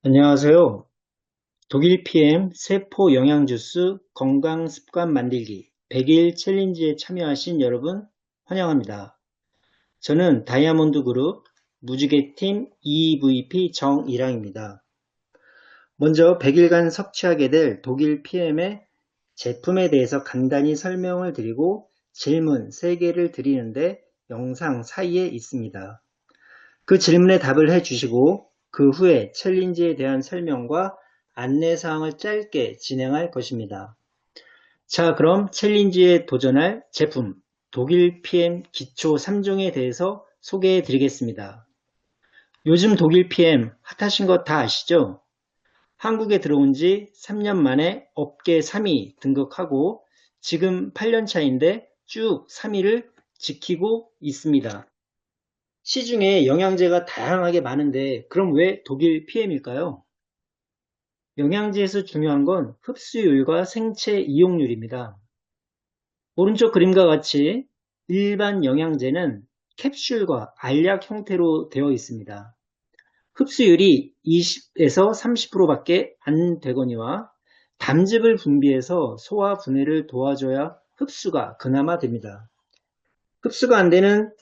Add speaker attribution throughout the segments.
Speaker 1: 안녕하세요. 독일 PM 세포 영양주스 건강 습관 만들기 100일 챌린지에 참여하신 여러분 환영합니다. 저는 다이아몬드 그룹 무지개팀 EVP 정일항입니다. 먼저 100일간 섭취하게 될 독일 PM의 제품에 대해서 간단히 설명을 드리고 질문 3개를 드리는데 영상 사이에 있습니다. 그 질문에 답을 해주시고 그 후에 챌린지에 대한 설명과 안내사항을 짧게 진행할 것입니다. 자, 그럼 챌린지에 도전할 제품 독일 PM 기초 3종에 대해서 소개해 드리겠습니다. 요즘 독일 PM 핫하신 거 다 아시죠? 한국에 들어온 지 3년 만에 업계 3위 등극하고 지금 8년 차인데 쭉 3위를 지키고 있습니다. 시중에 영양제가 다양하게 많은데 그럼 왜 독일 PM일까요? 영양제에서 중요한 건 흡수율과 생체 이용률입니다. 오른쪽 그림과 같이 일반 영양제는 캡슐과 알약 형태로 되어 있습니다. 흡수율이 20에서 30%밖에 안 되거니와 담즙을 분비해서 소화 분해를 도와줘야 흡수가 그나마 됩니다. 흡수가 안 되는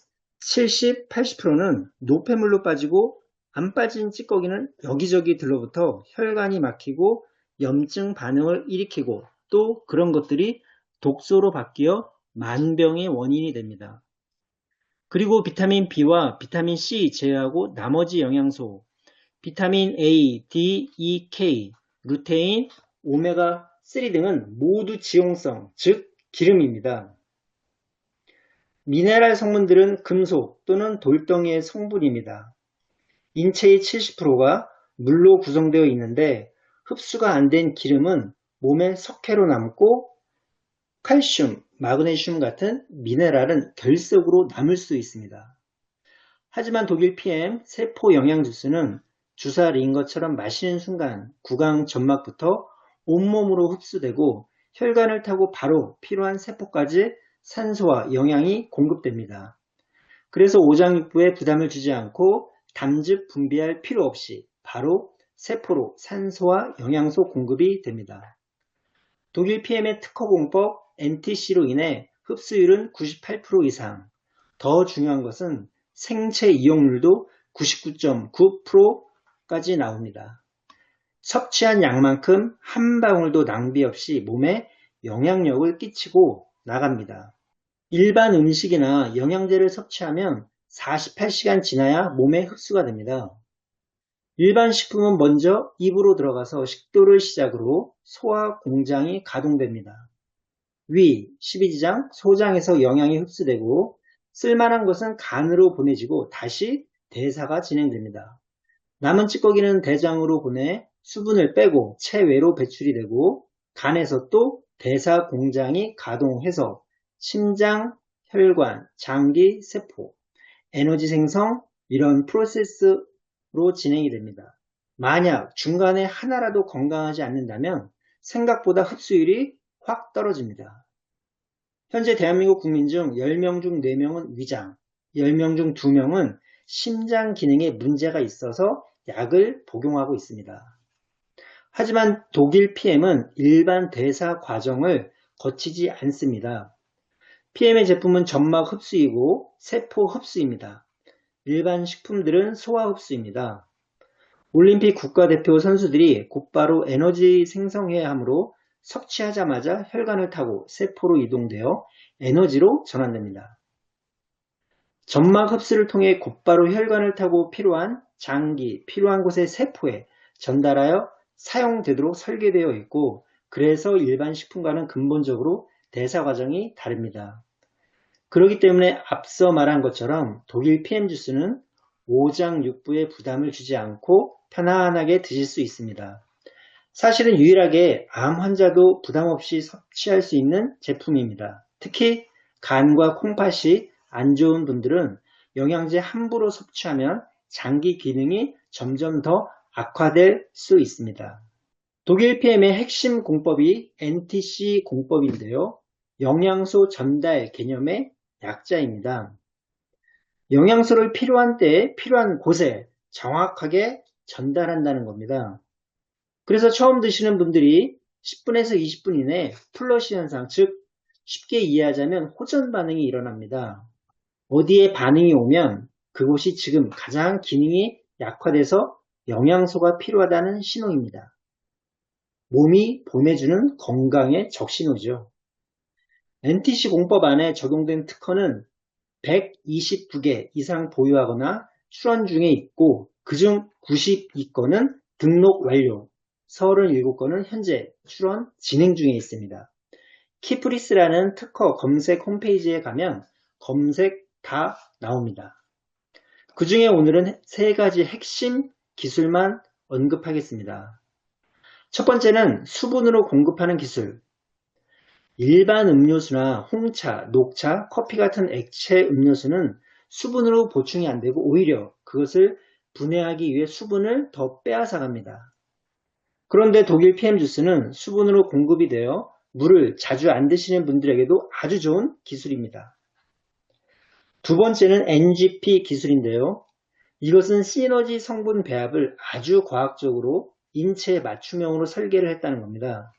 Speaker 1: 70, 80%는 노폐물로 빠지고 안 빠진 찌꺼기는 여기저기 들러붙어 혈관이 막히고 염증 반응을 일으키고 또 그런 것들이 독소로 바뀌어 만병의 원인이 됩니다. 그리고 비타민 B와 비타민 C 제외하고 나머지 영양소, 비타민 A, D, E, K, 루테인, 오메가3 등은 모두 지용성, 즉 기름입니다. 미네랄 성분들은 금속 또는 돌덩이의 성분입니다. 인체의 70%가 물로 구성되어 있는데 흡수가 안 된 기름은 몸의 석회로 남고 칼슘, 마그네슘 같은 미네랄은 결석으로 남을 수 있습니다. 하지만 독일 PM 세포 영양주스는 주사를 인 것처럼 마시는 순간 구강 점막부터 온몸으로 흡수되고 혈관을 타고 바로 필요한 세포까지 산소와 영양이 공급됩니다. 그래서 오장육부에 부담을 주지 않고 담즙 분비할 필요 없이 바로 세포로 산소와 영양소 공급이 됩니다. 독일 PM의 특허공법 NTC로 인해 흡수율은 98% 이상, 더 중요한 것은 생체 이용률도 99.9%까지 나옵니다. 섭취한 양만큼 한 방울도 낭비 없이 몸에 영향력을 끼치고 나갑니다. 일반 음식이나 영양제를 섭취하면 48시간 지나야 몸에 흡수가 됩니다. 일반 식품은 먼저 입으로 들어가서 식도를 시작으로 소화 공장이 가동됩니다. 위, 십이지장, 소장에서 영양이 흡수되고 쓸만한 것은 간으로 보내지고 다시 대사가 진행됩니다. 남은 찌꺼기는 대장으로 보내 수분을 빼고 체외로 배출이 되고 간에서 또 대사 공장이 가동해서 심장, 혈관, 장기, 세포, 에너지 생성 이런 프로세스로 진행이 됩니다. 만약 중간에 하나라도 건강하지 않는다면 생각보다 흡수율이 확 떨어집니다. 현재 대한민국 국민 중 10명 중 4명은 위장, 10명 중 2명은 심장 기능에 문제가 있어서 약을 복용하고 있습니다. 하지만 독일 PM은 일반 대사 과정을 거치지 않습니다. PM의 제품은 점막 흡수이고 세포 흡수입니다. 일반 식품들은 소화 흡수입니다. 올림픽 국가대표 선수들이 곧바로 에너지 생성해야 하므로 섭취하자마자 혈관을 타고 세포로 이동되어 에너지로 전환됩니다. 점막 흡수를 통해 곧바로 혈관을 타고 필요한 장기, 필요한 곳의 세포에 전달하여 사용되도록 설계되어 있고 그래서 일반 식품과는 근본적으로 대사 과정이 다릅니다. 그렇기 때문에 앞서 말한 것처럼 독일 PM 주스는 오장육부에 부담을 주지 않고 편안하게 드실 수 있습니다. 사실은 유일하게 암 환자도 부담 없이 섭취할 수 있는 제품입니다. 특히 간과 콩팥이 안 좋은 분들은 영양제 함부로 섭취하면 장기 기능이 점점 더 악화될 수 있습니다. 독일 PM의 핵심 공법이 NTC 공법인데요. 영양소 전달 개념의 약자입니다. 영양소를 필요한 때에 필요한 곳에 정확하게 전달한다는 겁니다. 그래서 처음 드시는 분들이 10분에서 20분 이내에 플러시 현상, 즉 쉽게 이해하자면 호전 반응이 일어납니다. 어디에 반응이 오면 그곳이 지금 가장 기능이 약화돼서 영양소가 필요하다는 신호입니다. 몸이 보내주는 건강의 적신호죠. NTC 공법 안에 적용된 특허는 129개 이상 보유하거나 출원 중에 있고 그중 92건은 등록 완료, 37건은 현재 출원 진행 중에 있습니다. 키프리스라는 특허 검색 홈페이지에 가면 검색 다 나옵니다. 그 중에 오늘은 세 가지 핵심 기술만 언급하겠습니다. 첫 번째는 수분으로 공급하는 기술. 일반 음료수나 홍차, 녹차, 커피 같은 액체 음료수는 수분으로 보충이 안 되고 오히려 그것을 분해하기 위해 수분을 더 빼앗아갑니다. 그런데 독일 PM 주스는 수분으로 공급이 되어 물을 자주 안 드시는 분들에게도 아주 좋은 기술입니다. 두 번째는 NGP 기술인데요. 이것은 시너지 성분 배합을 아주 과학적으로 인체에 맞춤형으로 설계를 했다는 겁니다.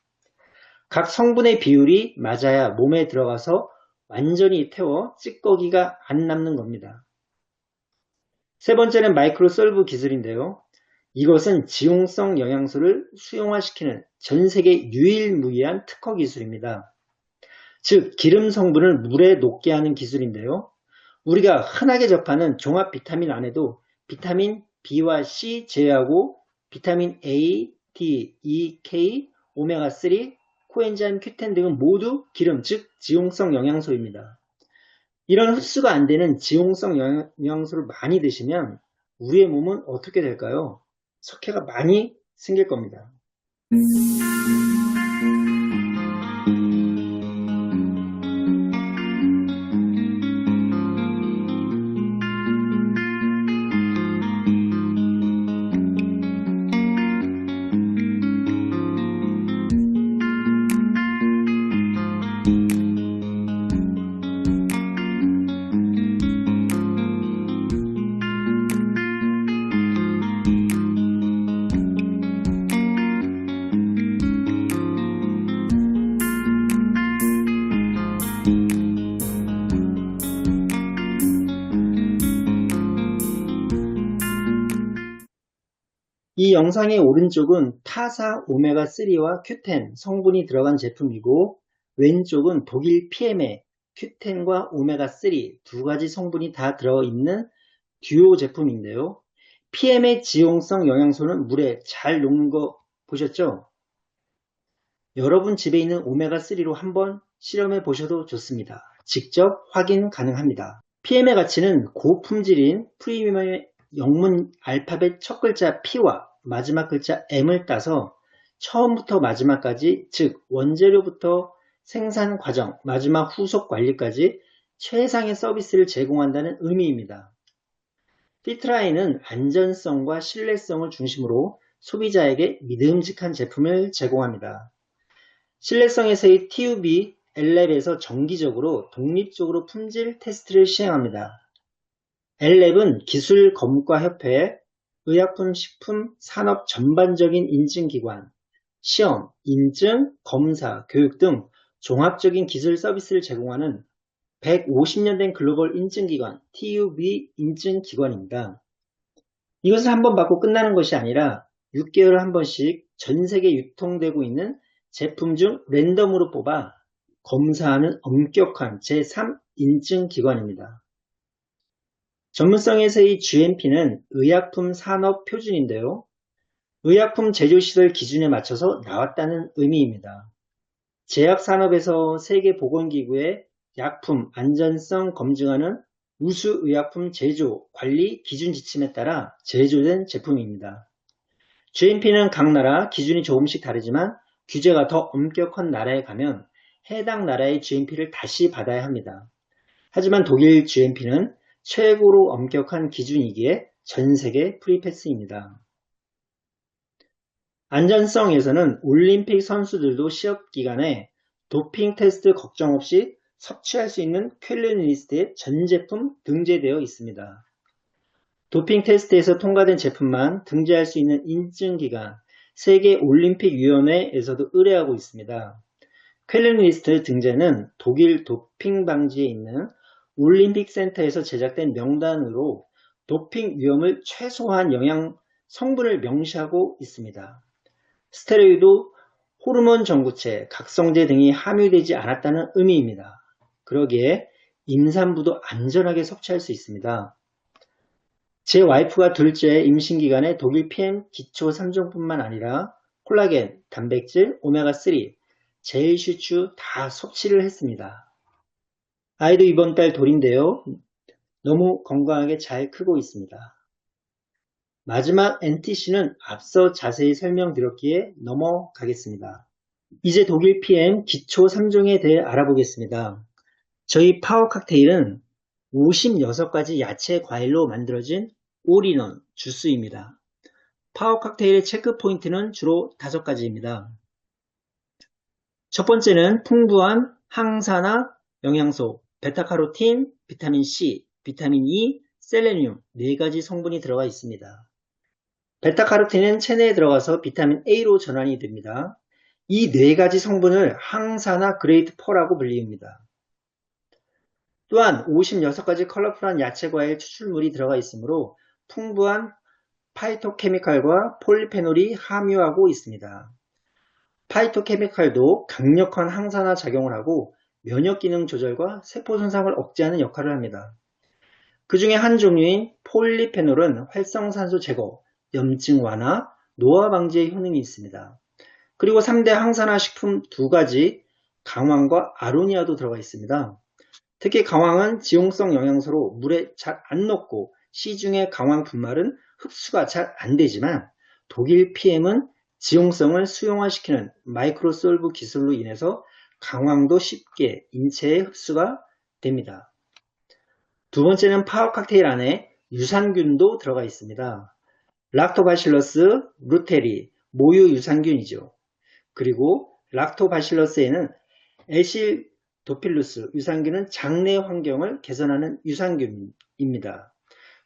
Speaker 1: 각 성분의 비율이 맞아야 몸에 들어가서 완전히 태워 찌꺼기가 안 남는 겁니다. 세 번째는 마이크로솔브 기술인데요. 이것은 지용성 영양소를 수용화시키는 전 세계 유일무이한 특허 기술입니다. 즉 기름 성분을 물에 녹게 하는 기술인데요. 우리가 흔하게 접하는 종합 비타민 안에도 비타민 B와 C 제외하고 비타민 A, D, E, K, 오메가3, 코엔자임 Q10 등은 모두 기름, 즉 지용성 영양소입니다. 이런 흡수가 안 되는 지용성 영양소를 많이 드시면 우리의 몸은 어떻게 될까요? 석회가 많이 생길 겁니다. 이 영상의 오른쪽은 타사 오메가3와 Q10 성분이 들어간 제품이고 왼쪽은 독일 PM의 Q10과 오메가3 두 가지 성분이 다 들어있는 듀오 제품인데요. PM의 지용성 영양소는 물에 잘 녹는 거 보셨죠? 여러분 집에 있는 오메가3로 한번 실험해 보셔도 좋습니다. 직접 확인 가능합니다. PM의 가치는 고품질인 프리미엄의 영문 알파벳 첫 글자 P와 마지막 글자 M을 따서 처음부터 마지막까지, 즉 원재료부터 생산 과정, 마지막 후속 관리까지 최상의 서비스를 제공한다는 의미입니다. 피트라인은 안전성과 신뢰성을 중심으로 소비자에게 믿음직한 제품을 제공합니다. 신뢰성에서의 TUB 엘랩에서 정기적으로 독립적으로 품질 테스트를 시행합니다. 엘랩은 기술검과협회, 의약품식품산업 전반적인 인증기관, 시험, 인증, 검사, 교육 등 종합적인 기술 서비스를 제공하는 150년 된 글로벌 인증기관 TUB 인증기관입니다. 이것을 한번 받고 끝나는 것이 아니라 6개월에 한 번씩 전 세계 유통되고 있는 제품 중 랜덤으로 뽑아 검사하는 엄격한 제3 인증기관입니다. 전문성에서의 GMP는 의약품 산업 표준인데요. 의약품 제조시설 기준에 맞춰서 나왔다는 의미입니다. 제약산업에서 세계보건기구의 약품 안전성 검증하는 우수의약품 제조 관리 기준 지침에 따라 제조된 제품입니다. GMP는 각 나라 기준이 조금씩 다르지만 규제가 더 엄격한 나라에 가면 해당 나라의 GMP를 다시 받아야 합니다. 하지만 독일 GMP는 최고로 엄격한 기준이기에 전세계 프리패스입니다. 안전성에서는 올림픽 선수들도 시합 기간에 도핑 테스트 걱정 없이 섭취할 수 있는 퀄리티 리스트에 전 제품 등재되어 있습니다. 도핑 테스트에서 통과된 제품만 등재할 수 있는 인증기관 세계올림픽위원회에서도 의뢰하고 있습니다. 쾰른리스트 등재는 독일 도핑 방지에 있는 올림픽 센터에서 제작된 명단으로 도핑 위험을 최소화한 영양 성분을 명시하고 있습니다. 스테로이드, 호르몬 전구체, 각성제 등이 함유되지 않았다는 의미입니다. 그러기에 임산부도 안전하게 섭취할 수 있습니다. 제 와이프가 둘째 임신 기간에 독일 PM 기초 3종뿐만 아니라 콜라겐, 단백질, 오메가3, 제일슈추 다 섭취를 했습니다. 아이도 이번 달 돌인데요. 너무 건강하게 잘 크고 있습니다. 마지막 NTC는 앞서 자세히 설명드렸기에 넘어가겠습니다. 이제 독일 PM 기초 3종에 대해 알아보겠습니다. 저희 파워 칵테일은 56가지 야채 과일로 만들어진 올인원 주스입니다. 파워 칵테일의 체크 포인트는 주로 5가지입니다. 첫 번째는 풍부한 항산화 영양소, 베타카로틴, 비타민 C, 비타민 E, 셀레늄 4가지 성분이 들어가 있습니다. 베타카로틴은 체내에 들어가서 비타민 A로 전환이 됩니다. 이 4가지 성분을 항산화 그레이드 4라고 불립니다. 또한 56가지 컬러풀한 야채 과일 추출물이 들어가 있으므로 풍부한 파이토케미칼과 폴리페놀이 함유하고 있습니다. 파이토케미칼도 강력한 항산화 작용을 하고 면역 기능 조절과 세포 손상을 억제하는 역할을 합니다. 그 중에 한 종류인 폴리페놀은 활성산소 제거, 염증 완화, 노화 방지의 효능이 있습니다. 그리고 3대 항산화 식품 2가지 강황과 아로니아도 들어가 있습니다. 특히 강황은 지용성 영양소로 물에 잘 안 녹고 시중의 강황 분말은 흡수가 잘 안 되지만 독일 PM은 지용성을 수용화시키는 마이크로솔브 기술로 인해서 강황도 쉽게 인체에 흡수가 됩니다. 두 번째는 파워 칵테일 안에 유산균도 들어가 있습니다. 락토바실러스 루테리, 모유 유산균이죠. 그리고 락토바실러스에는 에실도필루스 유산균은 장내 환경을 개선하는 유산균입니다.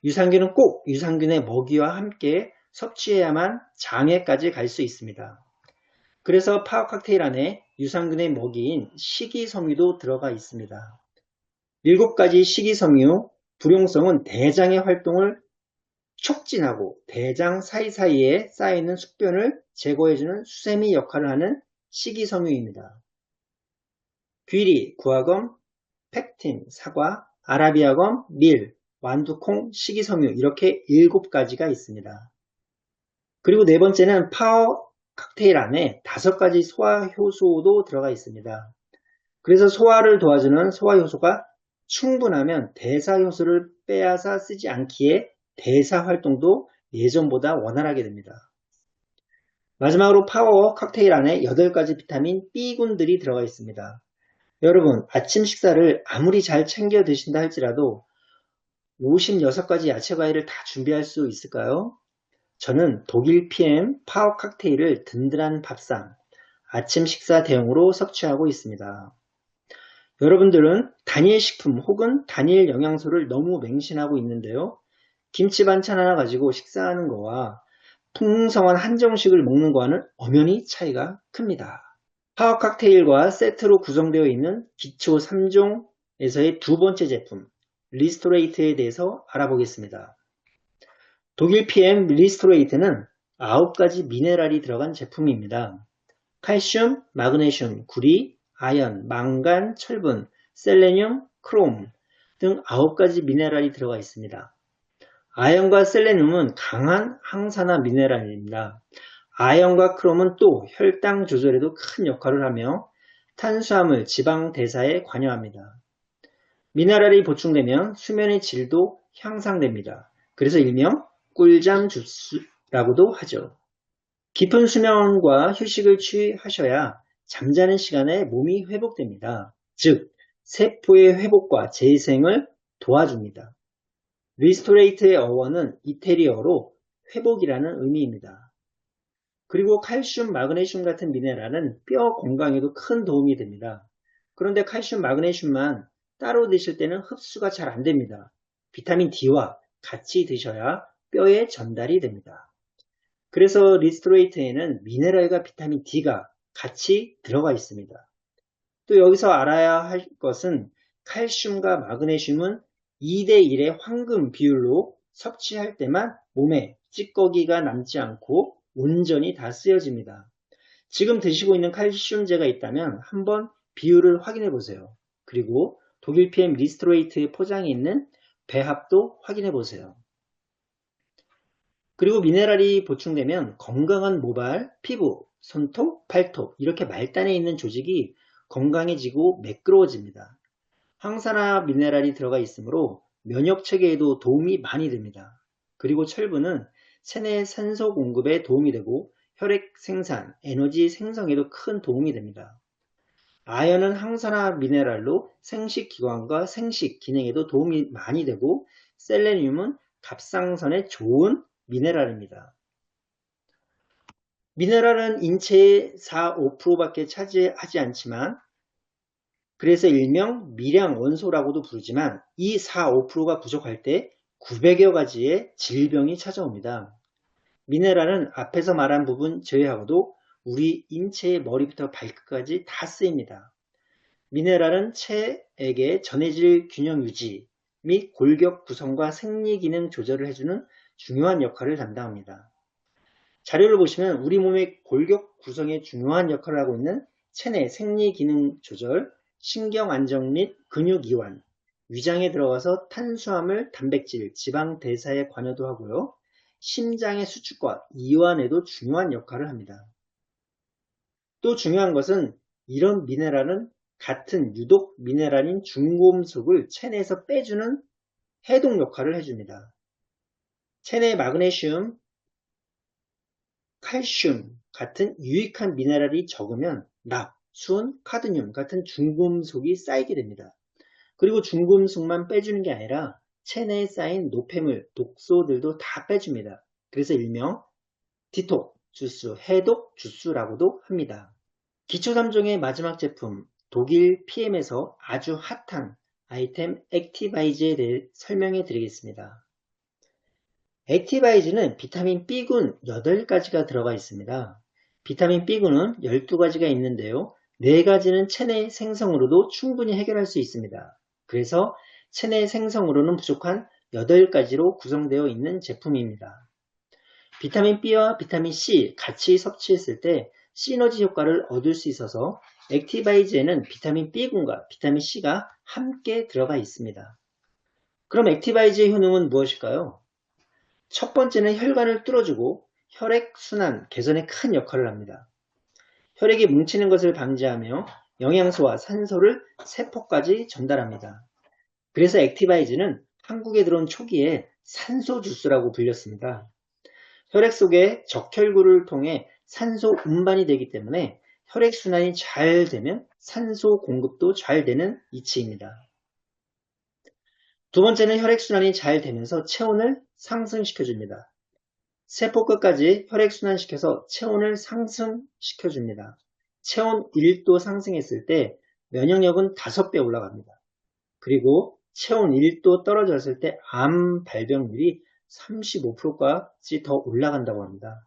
Speaker 1: 유산균은 꼭 유산균의 먹이와 함께 섭취해야만 장에까지 갈 수 있습니다. 그래서 파워 칵테일 안에 유산균의 먹이인 식이섬유도 들어가 있습니다. 7가지 식이섬유, 불용성은 대장의 활동을 촉진하고 대장 사이사이에 쌓여있는 숙변을 제거해주는 수세미 역할을 하는 식이섬유입니다. 귀리, 구화검, 펙틴, 사과, 아라비아검, 밀, 완두콩, 식이섬유 이렇게 7가지가 있습니다. 그리고 네 번째는 파워 칵테일 안에 5가지 소화효소도 들어가 있습니다. 그래서 소화를 도와주는 소화효소가 충분하면 대사효소를 빼앗아 쓰지 않기에 대사 활동도 예전보다 원활하게 됩니다. 마지막으로 파워 칵테일 안에 8가지 비타민 B군들이 들어가 있습니다. 여러분, 아침 식사를 아무리 잘 챙겨 드신다 할지라도 56가지 야채 과일을 다 준비할 수 있을까요? 저는 독일 PM 파워 칵테일을 든든한 밥상, 아침 식사 대용으로 섭취하고 있습니다. 여러분들은 단일 식품 혹은 단일 영양소를 너무 맹신하고 있는데요. 김치 반찬 하나 가지고 식사하는 거와 풍성한 한정식을 먹는 거와는 엄연히 차이가 큽니다. 파워 칵테일과 세트로 구성되어 있는 기초 3종에서의 두 번째 제품, 리스토레이트에 대해서 알아보겠습니다. 독일 PM 리스토레이트는 9가지 미네랄이 들어간 제품입니다. 칼슘, 마그네슘, 구리, 아연, 망간, 철분, 셀레늄, 크롬 등 9가지 미네랄이 들어가 있습니다. 아연과 셀레늄은 강한 항산화 미네랄입니다. 아연과 크롬은 또 혈당 조절에도 큰 역할을 하며 탄수화물, 지방 대사에 관여합니다. 미네랄이 보충되면 수면의 질도 향상됩니다. 그래서 일명 꿀잠 주스라고도 하죠. 깊은 수면과 휴식을 취하셔야 잠자는 시간에 몸이 회복됩니다. 즉, 세포의 회복과 재생을 도와줍니다. 리스토레이트의 어원은 이태리어로 회복이라는 의미입니다. 그리고 칼슘, 마그네슘 같은 미네랄은 뼈 건강에도 큰 도움이 됩니다. 그런데 칼슘, 마그네슘만 따로 드실 때는 흡수가 잘 안 됩니다. 비타민 D와 같이 드셔야 뼈에 전달이 됩니다. 그래서 리스토레이트에는 미네랄과 비타민 D가 같이 들어가 있습니다. 또 여기서 알아야 할 것은 칼슘과 마그네슘은 2대1의 황금 비율로 섭취할 때만 몸에 찌꺼기가 남지 않고 온전히 다 쓰여집니다. 지금 드시고 있는 칼슘제가 있다면 한번 비율을 확인해 보세요. 그리고 독일 PM 리스토레이트의 포장에 있는 배합도 확인해 보세요. 그리고 미네랄이 보충되면 건강한 모발, 피부, 손톱, 발톱 이렇게 말단에 있는 조직이 건강해지고 매끄러워집니다. 항산화 미네랄이 들어가 있으므로 면역 체계에도 도움이 많이 됩니다. 그리고 철분은 체내 산소 공급에 도움이 되고 혈액 생산, 에너지 생성에도 큰 도움이 됩니다. 아연은 항산화 미네랄로 생식기관과 생식 기능에도 도움이 많이 되고 셀레늄은 갑상선에 좋은 미네랄입니다. 미네랄은 인체의 4, 5%밖에 차지하지 않지만 그래서 일명 미량 원소라고도 부르지만 이 4, 5%가 부족할 때 900여 가지의 질병이 찾아옵니다. 미네랄은 앞에서 말한 부분 제외하고도 우리 인체의 머리부터 발끝까지 다 쓰입니다. 미네랄은 체액의 전해질 균형 유지 및 골격 구성과 생리 기능 조절을 해주는 중요한 역할을 담당합니다. 자료를 보시면 우리 몸의 골격 구성에 중요한 역할을 하고 있는 체내 생리 기능 조절, 신경 안정 및 근육 이완, 위장에 들어가서 탄수화물, 단백질, 지방 대사에 관여도 하고요. 심장의 수축과 이완에도 중요한 역할을 합니다. 또 중요한 것은 이런 미네랄은 같은 유독 미네랄인 중금속을 체내에서 빼주는 해독 역할을 해줍니다. 체내 마그네슘, 칼슘 같은 유익한 미네랄이 적으면 납, 수은, 카드뮴 같은 중금속이 쌓이게 됩니다. 그리고 중금속만 빼주는 게 아니라 체내에 쌓인 노폐물, 독소들도 다 빼줍니다. 그래서 일명 디톡 주스, 해독 주스라고도 합니다. 기초 3종의 마지막 제품 독일 PM에서 아주 핫한 아이템 액티바이즈에 대해 설명해 드리겠습니다. 액티바이즈는 비타민 B군 8가지가 들어가 있습니다. 비타민 B군은 12가지가 있는데요. 4가지는 체내 생성으로도 충분히 해결할 수 있습니다. 그래서 체내 생성으로는 부족한 8가지로 구성되어 있는 제품입니다. 비타민 B와 비타민 C 같이 섭취했을 때 시너지 효과를 얻을 수 있어서 액티바이즈에는 비타민 B군과 비타민 C가 함께 들어가 있습니다. 그럼 액티바이즈의 효능은 무엇일까요? 첫 번째는 혈관을 뚫어주고 혈액순환 개선에 큰 역할을 합니다. 혈액이 뭉치는 것을 방지하며 영양소와 산소를 세포까지 전달합니다. 그래서 액티바이즈는 한국에 들어온 초기에 산소 주스라고 불렸습니다. 혈액 속에 적혈구를 통해 산소 운반이 되기 때문에 혈액순환이 잘 되면 산소 공급도 잘 되는 이치입니다. 두 번째는 혈액순환이 잘 되면서 체온을 상승시켜줍니다. 세포 끝까지 혈액순환시켜서 체온을 상승시켜줍니다. 체온 1도 상승했을 때 면역력은 5배 올라갑니다. 그리고 체온 1도 떨어졌을 때 암 발병률이 35%까지 더 올라간다고 합니다.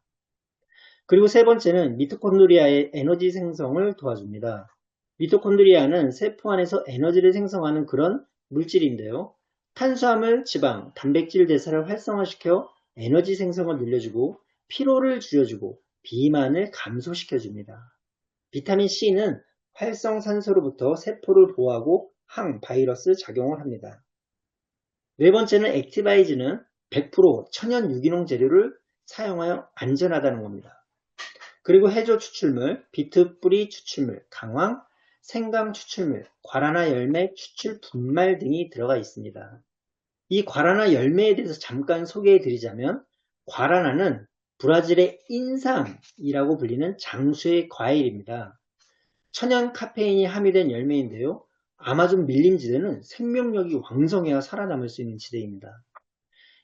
Speaker 1: 그리고 세 번째는 미토콘드리아의 에너지 생성을 도와줍니다. 미토콘드리아는 세포 안에서 에너지를 생성하는 그런 물질인데요. 탄수화물, 지방, 단백질 대사를 활성화시켜 에너지 생성을 늘려주고 피로를 줄여주고 비만을 감소시켜줍니다. 비타민 C는 활성산소로부터 세포를 보호하고 항바이러스 작용을 합니다. 네 번째는 액티바이즈는 100% 천연 유기농 재료를 사용하여 안전하다는 겁니다. 그리고 해조 추출물, 비트 뿌리 추출물, 강황, 생강 추출물, 과라나 열매 추출 분말 등이 들어가 있습니다. 이 과라나 열매에 대해서 잠깐 소개해 드리자면 과라나는 브라질의 인삼이라고 불리는 장수의 과일입니다. 천연 카페인이 함유된 열매인데요. 아마존 밀림지대는 생명력이 왕성해야 살아남을 수 있는 지대입니다.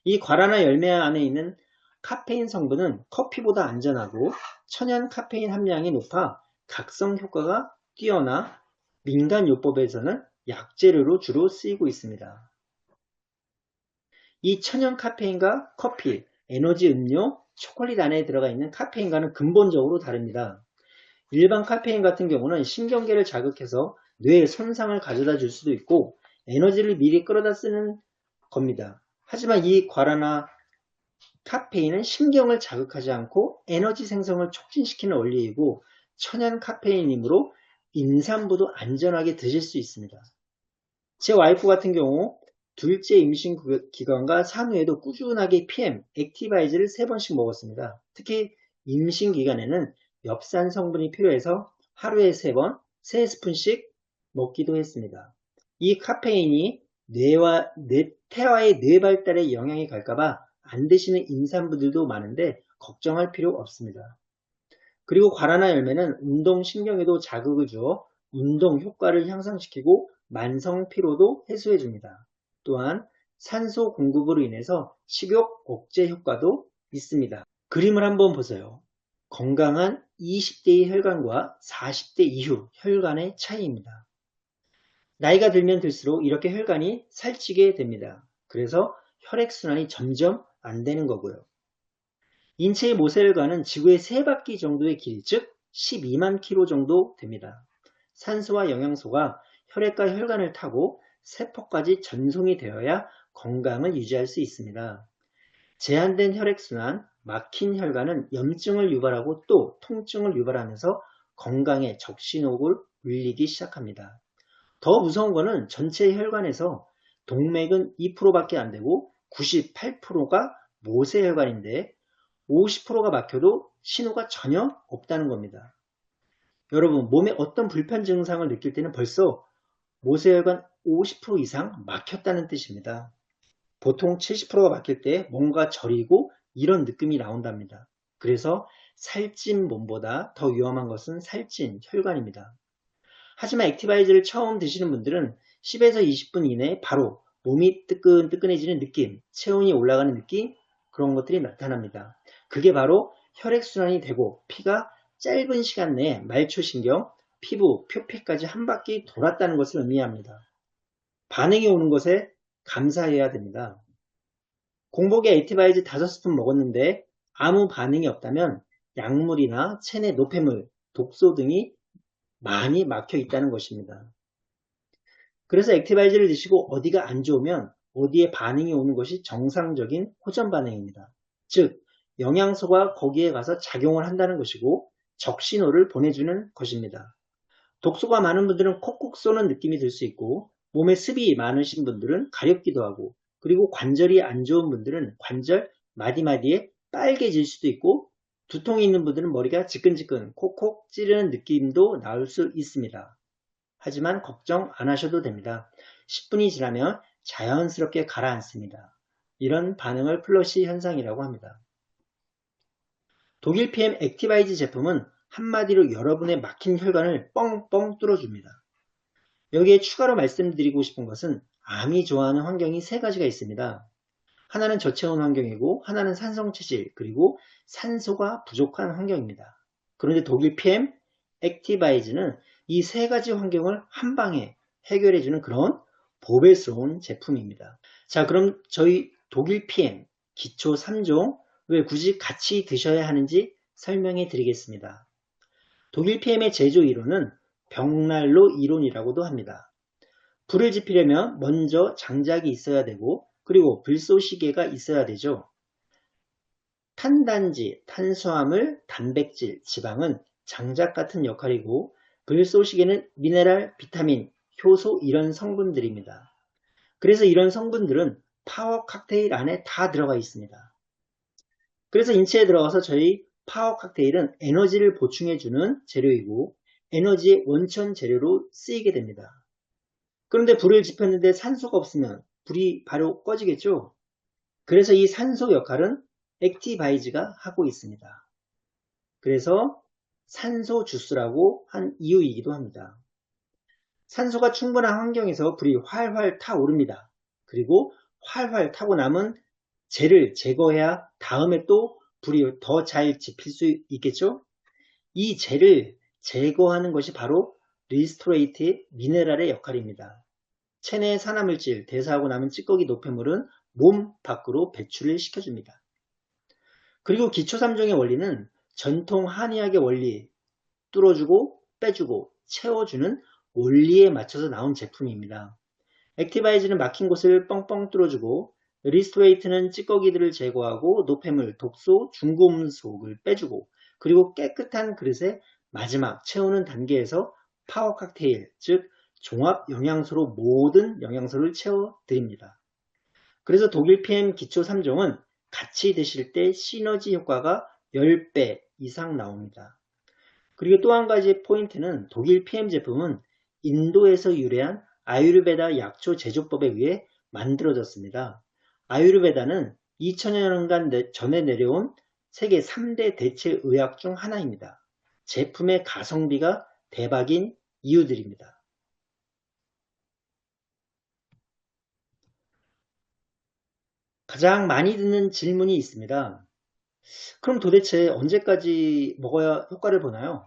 Speaker 1: 이 과라나 열매 안에 있는 카페인 성분은 커피보다 안전하고 천연 카페인 함량이 높아 각성 효과가 뛰어나 민간요법에서는 약재료로 주로 쓰이고 있습니다. 이 천연 카페인과 커피, 에너지 음료, 초콜릿 안에 들어가 있는 카페인과는 근본적으로 다릅니다. 일반 카페인 같은 경우는 신경계를 자극해서 뇌에 손상을 가져다 줄 수도 있고 에너지를 미리 끌어다 쓰는 겁니다. 하지만 이 과라나 카페인은 신경을 자극하지 않고 에너지 생성을 촉진시키는 원리이고 천연 카페인이므로 임산부도 안전하게 드실 수 있습니다. 제 와이프 같은 경우 둘째 임신 기간과 산후에도 꾸준하게 PM, 액티바이즈를 3번씩 먹었습니다. 특히 임신 기간에는 엽산 성분이 필요해서 하루에 3번, 3스푼씩 먹기도 했습니다. 이 카페인이 태아의 뇌 발달에 영향이 갈까봐 안 드시는 임산부들도 많은데 걱정할 필요 없습니다. 그리고 과라나 열매는 운동신경에도 자극을 주어 운동 효과를 향상시키고 만성 피로도 해소해 줍니다. 또한 산소 공급으로 인해서 식욕 억제 효과도 있습니다. 그림을 한번 보세요. 건강한 20대의 혈관과 40대 이후 혈관의 차이입니다. 나이가 들면 들수록 이렇게 혈관이 살찌게 됩니다. 그래서 혈액순환이 점점 안 되는 거고요. 인체의 모세혈관은 지구의 3바퀴 정도의 길, 즉 12만 킬로 정도 됩니다. 산소와 영양소가 혈액과 혈관을 타고 세포까지 전송이 되어야 건강을 유지할 수 있습니다. 제한된 혈액순환, 막힌 혈관은 염증을 유발하고 또 통증을 유발하면서 건강에 적신호를 울리기 시작합니다. 더 무서운 것은 전체 혈관에서 동맥은 2%밖에 안 되고 98%가 모세혈관인데 50%가 막혀도 신호가 전혀 없다는 겁니다. 여러분, 몸에 어떤 불편 증상을 느낄 때는 벌써 모세혈관 50% 이상 막혔다는 뜻입니다. 보통 70%가 막힐 때 뭔가 저리고 이런 느낌이 나온답니다. 그래서 살찐 몸보다 더 위험한 것은 살찐 혈관입니다. 하지만 액티바이저를 처음 드시는 분들은 10에서 20분 이내에 바로 몸이 뜨끈뜨끈해지는 느낌, 체온이 올라가는 느낌, 그런 것들이 나타납니다. 그게 바로 혈액순환이 되고 피가 짧은 시간 내에 말초신경, 피부, 표피까지 한 바퀴 돌았다는 것을 의미합니다. 반응이 오는 것에 감사해야 됩니다. 공복에 액티바이즈 5스푼 먹었는데 아무 반응이 없다면 약물이나 체내 노폐물, 독소 등이 많이 막혀 있다는 것입니다. 그래서 액티바이저를 드시고 어디가 안 좋으면 어디에 반응이 오는 것이 정상적인 호전 반응입니다. 즉 영양소가 거기에 가서 작용을 한다는 것이고 적신호를 보내주는 것입니다. 독소가 많은 분들은 콕콕 쏘는 느낌이 들 수 있고 몸에 습이 많으신 분들은 가렵기도 하고 그리고 관절이 안 좋은 분들은 관절 마디마디에 빨개질 수도 있고 두통이 있는 분들은 머리가 지끈지끈 콕콕 찌르는 느낌도 나올 수 있습니다. 하지만 걱정 안 하셔도 됩니다. 10분이 지나면 자연스럽게 가라앉습니다. 이런 반응을 플러시 현상이라고 합니다. 독일 PM 액티바이즈 제품은 한마디로 여러분의 막힌 혈관을 뻥뻥 뚫어줍니다. 여기에 추가로 말씀드리고 싶은 것은 암이 좋아하는 환경이 3가지가 있습니다. 하나는 저체온 환경이고 하나는 산성체질 그리고 산소가 부족한 환경입니다. 그런데 독일 PM 액티바이즈는 이 3가지 환경을 한 방에 해결해주는 그런 보배스러운 제품입니다. 자, 그럼 저희 독일 PM 기초 3종 왜 굳이 같이 드셔야 하는지 설명해 드리겠습니다. 독일 PM의 제조 이론은 벽난로 이론이라고도 합니다. 불을 지피려면 먼저 장작이 있어야 되고 그리고 불쏘시개가 있어야 되죠. 탄단지, 탄수화물, 단백질, 지방은 장작 같은 역할이고 불쏘시개는 미네랄, 비타민, 효소 이런 성분들입니다. 그래서 이런 성분들은 파워 칵테일 안에 다 들어가 있습니다. 그래서 인체에 들어가서 저희 파워 칵테일은 에너지를 보충해주는 재료이고 에너지의 원천 재료로 쓰이게 됩니다. 그런데 불을 지폈는데 산소가 없으면 불이 바로 꺼지겠죠? 그래서 이 산소 역할은 액티바이즈가 하고 있습니다. 그래서 산소 주스라고 한 이유이기도 합니다. 산소가 충분한 환경에서 불이 활활 타오릅니다. 그리고 활활 타고 남은 재를 제거해야 다음에 또 불이 더 잘 지필 수 있겠죠? 이 재를 제거하는 것이 바로 리스토레이트 미네랄의 역할입니다. 체내 산화물질, 대사하고 남은 찌꺼기 노폐물은 몸 밖으로 배출을 시켜줍니다. 그리고 기초 3종의 원리는 전통 한의학의 원리, 뚫어주고 빼주고 채워주는 원리에 맞춰서 나온 제품입니다. 액티바이즈는 막힌 곳을 뻥뻥 뚫어주고, 리스토레이트는 찌꺼기들을 제거하고 노폐물, 독소, 중금속을 빼주고, 그리고 깨끗한 그릇에 마지막 채우는 단계에서 파워 칵테일, 즉 종합 영양소로 모든 영양소를 채워드립니다. 그래서 독일 PM 기초 3종은 같이 드실 때 시너지 효과가 10배 이상 나옵니다. 그리고 또 한 가지 포인트는 독일 PM 제품은 인도에서 유래한 아유르베다 약초 제조법에 의해 만들어졌습니다. 아유르베다는 2000년간 전에 내려온 세계 3대 대체 의학 중 하나입니다. 제품의 가성비가 대박인 이유들입니다. 가장 많이 듣는 질문이 있습니다. 그럼 도대체 언제까지 먹어야 효과를 보나요?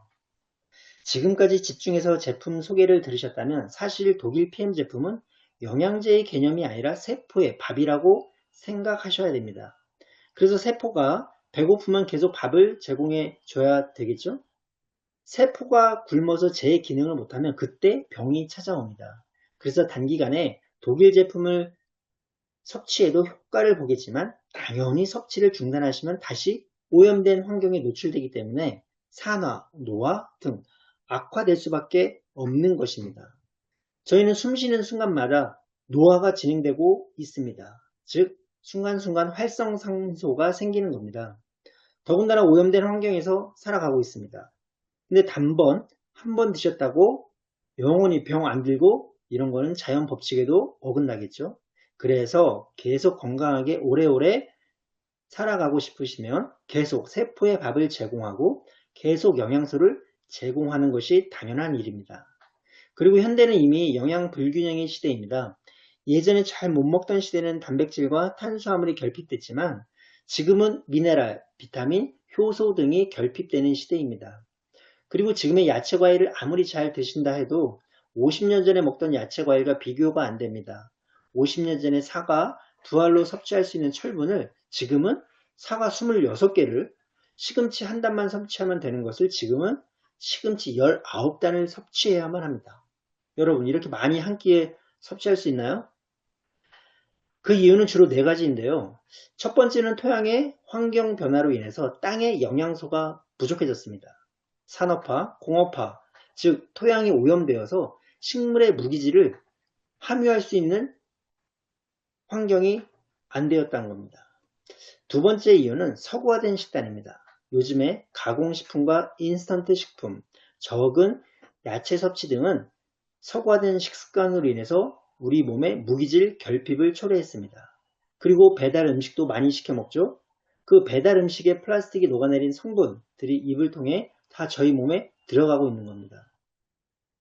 Speaker 1: 지금까지 집중해서 제품 소개를 들으셨다면 사실 독일 PM 제품은 영양제의 개념이 아니라 세포의 밥이라고 생각하셔야 됩니다. 그래서 세포가 배고프면 계속 밥을 제공해 줘야 되겠죠? 세포가 굶어서 제 기능을 못하면 그때 병이 찾아옵니다. 그래서 단기간에 독일 제품을 섭취해도 효과를 보겠지만 당연히 섭취를 중단하시면 다시 오염된 환경에 노출되기 때문에 산화, 노화 등 악화될 수밖에 없는 것입니다. 저희는 숨쉬는 순간마다 노화가 진행되고 있습니다. 즉 순간순간 활성산소가 생기는 겁니다. 더군다나 오염된 환경에서 살아가고 있습니다. 근데 단번 한 번 드셨다고 영원히 병 안 들고 이런 거는 자연 법칙에도 어긋나겠죠. 그래서 계속 건강하게 오래오래 살아가고 싶으시면 계속 세포에 밥을 제공하고 계속 영양소를 제공하는 것이 당연한 일입니다. 그리고 현대는 이미 영양 불균형의 시대입니다. 예전에 잘 못 먹던 시대는 단백질과 탄수화물이 결핍됐지만 지금은 미네랄, 비타민, 효소 등이 결핍되는 시대입니다. 그리고 지금의 야채 과일을 아무리 잘 드신다 해도 50년 전에 먹던 야채 과일과 비교가 안 됩니다. 50년 전에 사과 두 알로 섭취할 수 있는 철분을 지금은 사과 26개를 시금치 한 단만 섭취하면 되는 것을 지금은 시금치 19단을 섭취해야만 합니다. 여러분 이렇게 많이 한 끼에 섭취할 수 있나요? 그 이유는 주로 네 가지인데요. 첫 번째는 토양의 환경 변화로 인해서 땅의 영양소가 부족해졌습니다. 산업화, 공업화, 즉 토양이 오염되어서 식물의 무기질을 함유할 수 있는 환경이 안 되었다는 겁니다. 두 번째 이유는 서구화된 식단입니다. 요즘에 가공식품과 인스턴트 식품, 적은 야채 섭취 등은 서구화된 식습관으로 인해서 우리 몸에 무기질 결핍을 초래했습니다. 그리고 배달 음식도 많이 시켜 먹죠. 그 배달 음식에 플라스틱이 녹아내린 성분들이 입을 통해 다 저희 몸에 들어가고 있는 겁니다.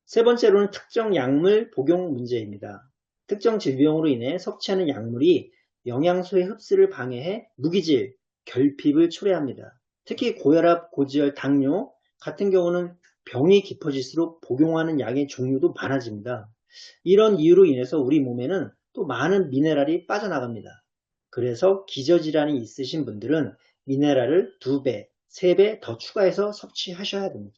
Speaker 1: 세 번째로는 특정 약물 복용 문제입니다. 특정 질병으로 인해 섭취하는 약물이 영양소의 흡수를 방해해 무기질, 결핍을 초래합니다. 특히 고혈압, 고지혈, 당뇨 같은 경우는 병이 깊어질수록 복용하는 약의 종류도 많아집니다. 이런 이유로 인해서 우리 몸에는 또 많은 미네랄이 빠져나갑니다. 그래서 기저질환이 있으신 분들은 미네랄을 2배, 3배 더 추가해서 섭취하셔야 됩니다.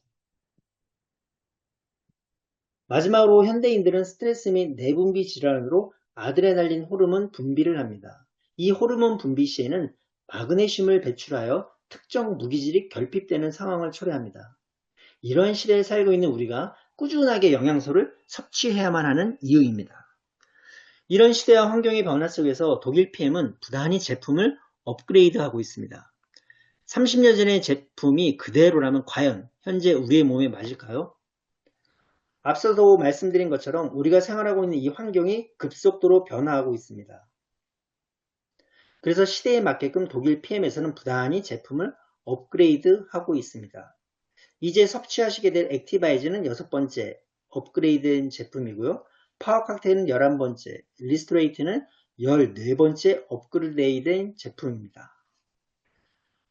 Speaker 1: 마지막으로 현대인들은 스트레스 및 내분비 질환으로 아드레날린 호르몬 분비를 합니다. 이 호르몬 분비 시에는 마그네슘을 배출하여 특정 무기질이 결핍되는 상황을 초래합니다. 이런 시대에 살고 있는 우리가 꾸준하게 영양소를 섭취해야만 하는 이유입니다. 이런 시대와 환경의 변화 속에서 독일 PM은 부단히 제품을 업그레이드하고 있습니다. 30년 전의 제품이 그대로라면 과연 현재 우리의 몸에 맞을까요? 앞서도 말씀드린 것처럼 우리가 생활하고 있는 이 환경이 급속도로 변화하고 있습니다. 그래서 시대에 맞게끔 독일 PM에서는 부단히 제품을 업그레이드하고 있습니다. 이제 섭취하시게 될 액티바이즈는 6번째 업그레이드된 제품이고요. 파워 칵테일은 11번째, 리스토레이트는 14번째 업그레이드된 제품입니다.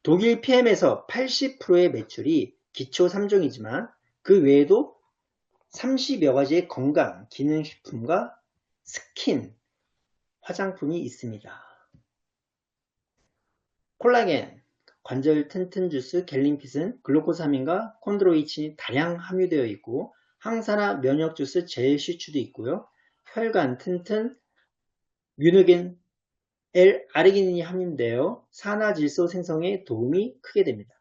Speaker 1: 독일 PM에서 80%의 매출이 기초 3종이지만 그 외에도 30여 가지의 건강, 기능식품과 스킨, 화장품이 있습니다. 콜라겐, 관절 튼튼 주스 갤림핏은 글루코사민과 콘드로이친이 다량 함유되어 있고 항산화 면역 주스 제일시추도 있고요. 혈관 튼튼 뮤누겐 L아르기닌이 함유되어 산화질소 생성에 도움이 크게 됩니다.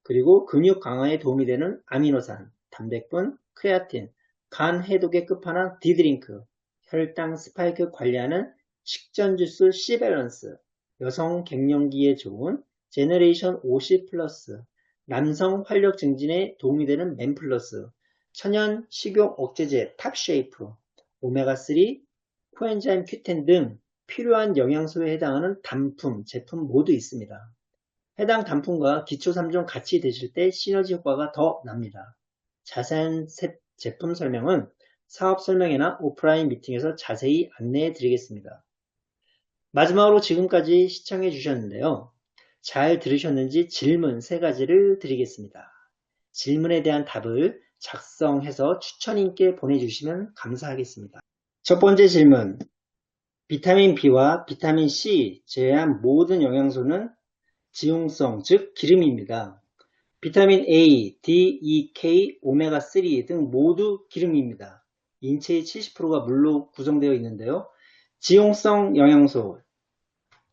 Speaker 1: 그리고 근육 강화에 도움이 되는 아미노산, 단백분, 크레아틴, 간 해독의 끝판왕 D드링크, 혈당 스파이크 관리하는 식전 주스 C밸런스, 여성 갱년기에 좋은 제너레이션 50 플러스, 남성 활력 증진에 도움이 되는 맨 플러스, 천연 식욕 억제제 탑쉐이프, 오메가3, 코엔자임 Q10 등 필요한 영양소에 해당하는 단품, 제품 모두 있습니다. 해당 단품과 기초 3종 같이 드실 때 시너지 효과가 더 납니다. 자세한 제품 설명은 사업 설명회나 오프라인 미팅에서 자세히 안내해 드리겠습니다. 마지막으로 지금까지 시청해 주셨는데요. 잘 들으셨는지 질문 3가지를 드리겠습니다. 질문에 대한 답을 작성해서 추천인께 보내주시면 감사하겠습니다. 첫 번째 질문, 비타민 B와 비타민 C 제외한 모든 영양소는 지용성, 즉 기름입니다. 비타민 A, D, E, K, 오메가3 등 모두 기름입니다. 인체의 70%가 물로 구성되어 있는데요. 지용성 영양소,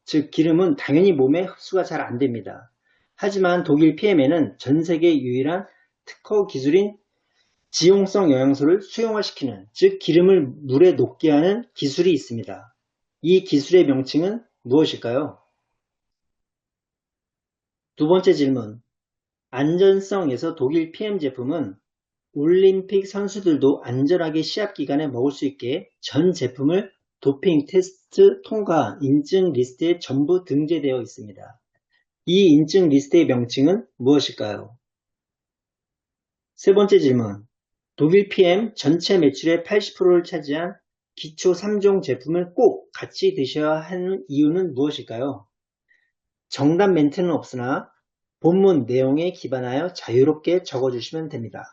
Speaker 1: 즉 기름은 당연히 몸에 흡수가 잘 안됩니다. 하지만 독일 PM에는 전세계 유일한 특허 기술인 지용성 영양소를 수용화시키는, 즉 기름을 물에 녹게 하는 기술이 있습니다. 이 기술의 명칭은 무엇일까요? 두 번째 질문, 안전성에서 독일 PM 제품은 올림픽 선수들도 안전하게 시합 기간에 먹을 수 있게 전 제품을 도핑 테스트 통과 인증 리스트에 전부 등재되어 있습니다. 이 인증 리스트의 명칭은 무엇일까요? 세 번째 질문, 독일 PM 전체 매출의 80%를 차지한 기초 3종 제품을 꼭 같이 드셔야 하는 이유는 무엇일까요? 정답 멘트는 없으나 본문 내용에 기반하여 자유롭게 적어주시면 됩니다.